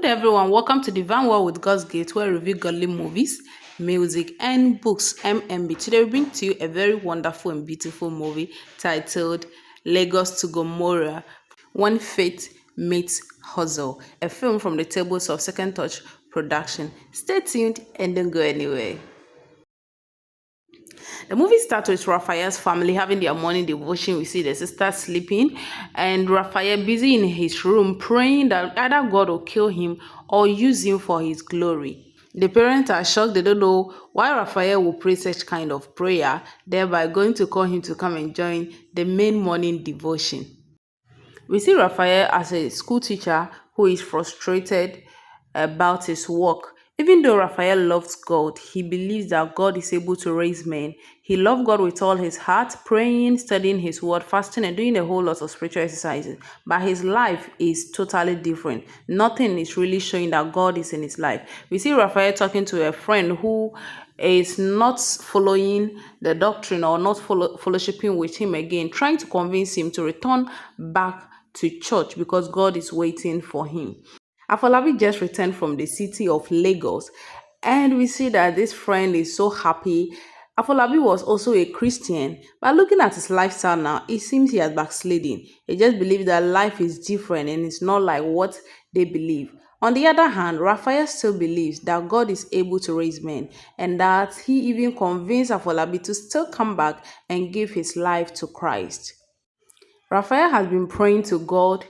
Good everyone, welcome to Divine World with Godsgift, where we review godly movies, music, and books. MMB. Today we bring to you a very wonderful and beautiful movie titled Lagos to Gomorrah, When Faith Meets Hustle, a film from the tables of Second Touch Production. Stay tuned and don't go anywhere. The movie starts with Raphael's family having their morning devotion. We see the sister sleeping and Raphael busy in his room praying that either God will kill him or use him for his glory. The parents are shocked. They don't know why Raphael will pray such kind of prayer, thereby going to call him to come and join the main morning devotion. We see Raphael as a school teacher who is frustrated about his work. Even though Raphael loves God, he believes that God is able to raise men. He loved God with all his heart, praying, studying his word, fasting, and doing a whole lot of spiritual exercises. But his life is totally different. Nothing is really showing that God is in his life. We see Raphael talking to a friend who is not following the doctrine or not fellowshipping with him again, trying to convince him to return back to church because God is waiting for him. Afolabi just returned from the city of Lagos, and we see that this friend is so happy. Afolabi was also a Christian, but looking at his lifestyle now, it seems he has backslidden. He just believes that life is different and it's not like what they believe. On the other hand, Raphael still believes that God is able to raise men and that he even convinced Afolabi to still come back and give his life to Christ. Raphael has been praying to God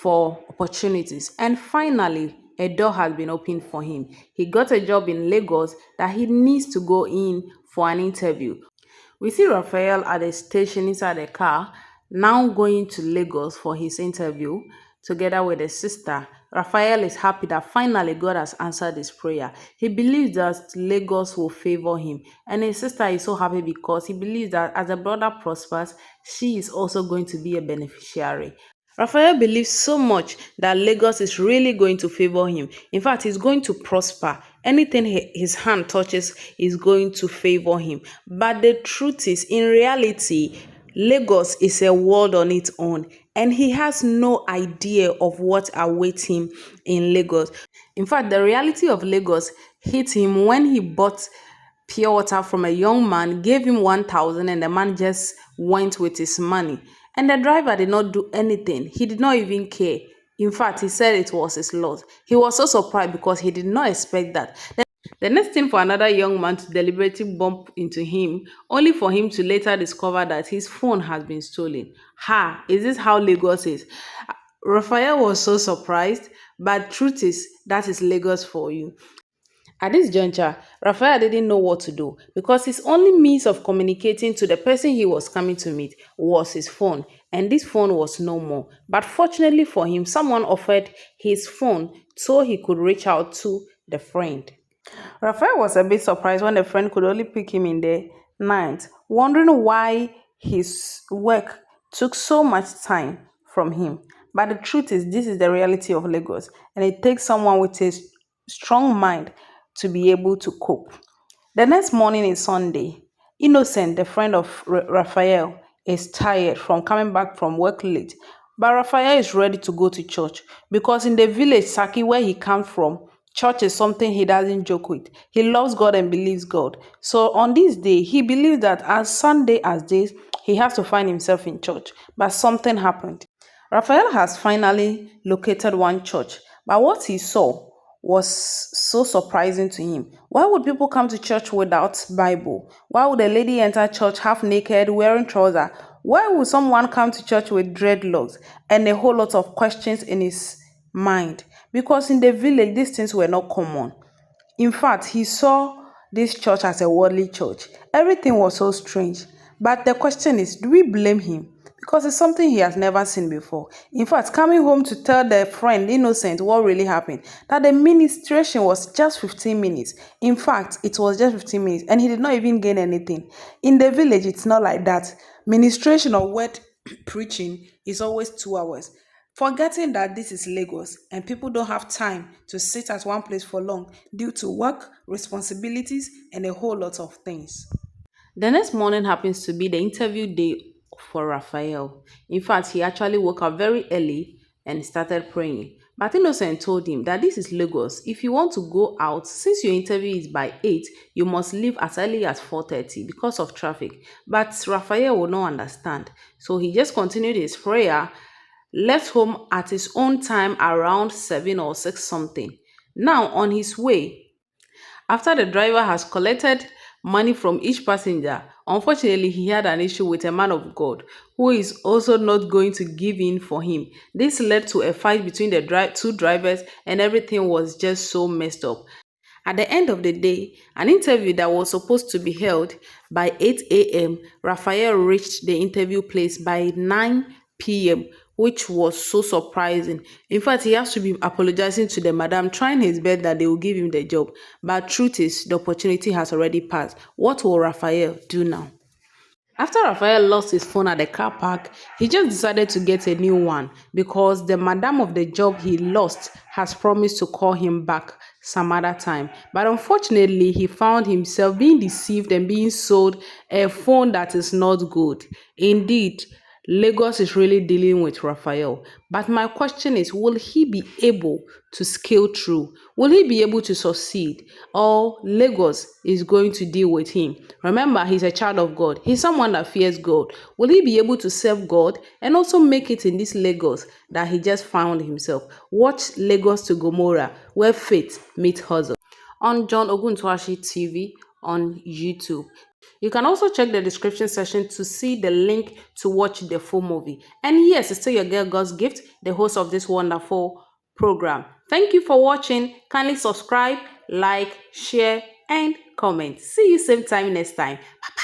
for opportunities, and finally, a door has been opened for him. He got a job in Lagos that he needs to go in for an interview. We see Raphael at the station inside the car, now going to Lagos for his interview together with his sister. Raphael is happy that finally God has answered his prayer. He believes that Lagos will favor him, and his sister is so happy because he believes that as the brother prospers, she is also going to be a beneficiary. Raphael believes so much that Lagos is really going to favor him. In fact, he's going to prosper. Anything his hand touches is going to favor him. But the truth is, in reality, Lagos is a world on its own, and he has no idea of what awaits him in Lagos. In fact, the reality of Lagos hit him when he bought pure water from a young man, gave him 1,000, and the man just went with his money. And the driver did not do anything. He did not even care. In fact, he said it was his loss. He was so surprised because he did not expect that. The next thing for another young man to deliberately bump into him, only for him to later discover that his phone has been stolen. Ha! Is this how Lagos is? Raphael was so surprised, but truth is, that is Lagos for you. At this juncture, Raphael didn't know what to do because his only means of communicating to the person he was coming to meet was his phone, and this phone was no more. But fortunately for him, someone offered his phone so he could reach out to the friend. Raphael was a bit surprised when the friend could only pick him in the night, wondering why his work took so much time from him. But the truth is, this is the reality of Lagos, and it takes someone with a strong mind to be able to cope. The next morning is Sunday. Innocent, the friend of Raphael, is tired from coming back from work late, but Raphael is ready to go to church because in the village Saki where he comes from, church is something he doesn't joke with. He loves God and believes God. So on this day, he believes that as Sunday as this, he has to find himself in church. But something happened. Raphael has finally located one church, but what he saw was so surprising to him. Why would people come to church without Bible? Why would a lady enter church half naked, wearing trousers? Why would someone come to church with dreadlocks? And a whole lot of questions in his mind. Because in the village, these things were not common. In fact, he saw this church as a worldly church. Everything was so strange. But the question is, do we blame him? Because it's something he has never seen before. In fact, coming home to tell the friend, Innocent, what really happened, that the ministration was just 15 minutes. In fact, it was just 15 minutes, and he did not even gain anything. In the village, it's not like that. Ministration or word preaching is always 2 hours. Forgetting that this is Lagos and people don't have time to sit at one place for long due to work, responsibilities, and a whole lot of things. The next morning happens to be the interview day for Raphael. In fact, he actually woke up very early and started praying. But Innocent told him that this is Lagos. If you want to go out, since your interview is by 8, you must leave as early as 4:30 because of traffic. But Raphael would not understand. So he just continued his prayer, left home at his own time around 7 or 6 something. Now on his way, after the driver has collected money from each passenger, unfortunately, he had an issue with a man of God who is also not going to give in for him. This led to a fight between the two drivers, and everything was just so messed up. At the end of the day, an interview that was supposed to be held by 8 a.m., Raphael reached the interview place by 9 p.m., which was so surprising. In fact, he has to be apologizing to the madam, trying his best that they will give him the job. But truth is, the opportunity has already passed. What will Raphael do now? After Raphael lost his phone at the car park, he just decided to get a new one because the madam of the job he lost has promised to call him back some other time. But unfortunately, he found himself being deceived and being sold a phone that is not good. Indeed, Lagos is really dealing with Raphael. But my question is, will he be able to scale through? Will he be able to succeed? Or Lagos is going to deal with him? Remember, he's a child of God. He's someone that fears God. Will he be able to serve God and also make it in this Lagos that he just found himself? Watch Lagos to Gomorrah, where faith meets hustle, on John Oguntoashi TV on YouTube. You can also check the description section to see the link to watch the full movie. And yes, it's still your girl God's Gift, the host of this wonderful program. Thank you for watching. Kindly subscribe, like, share, and comment. See you same time next time. Bye.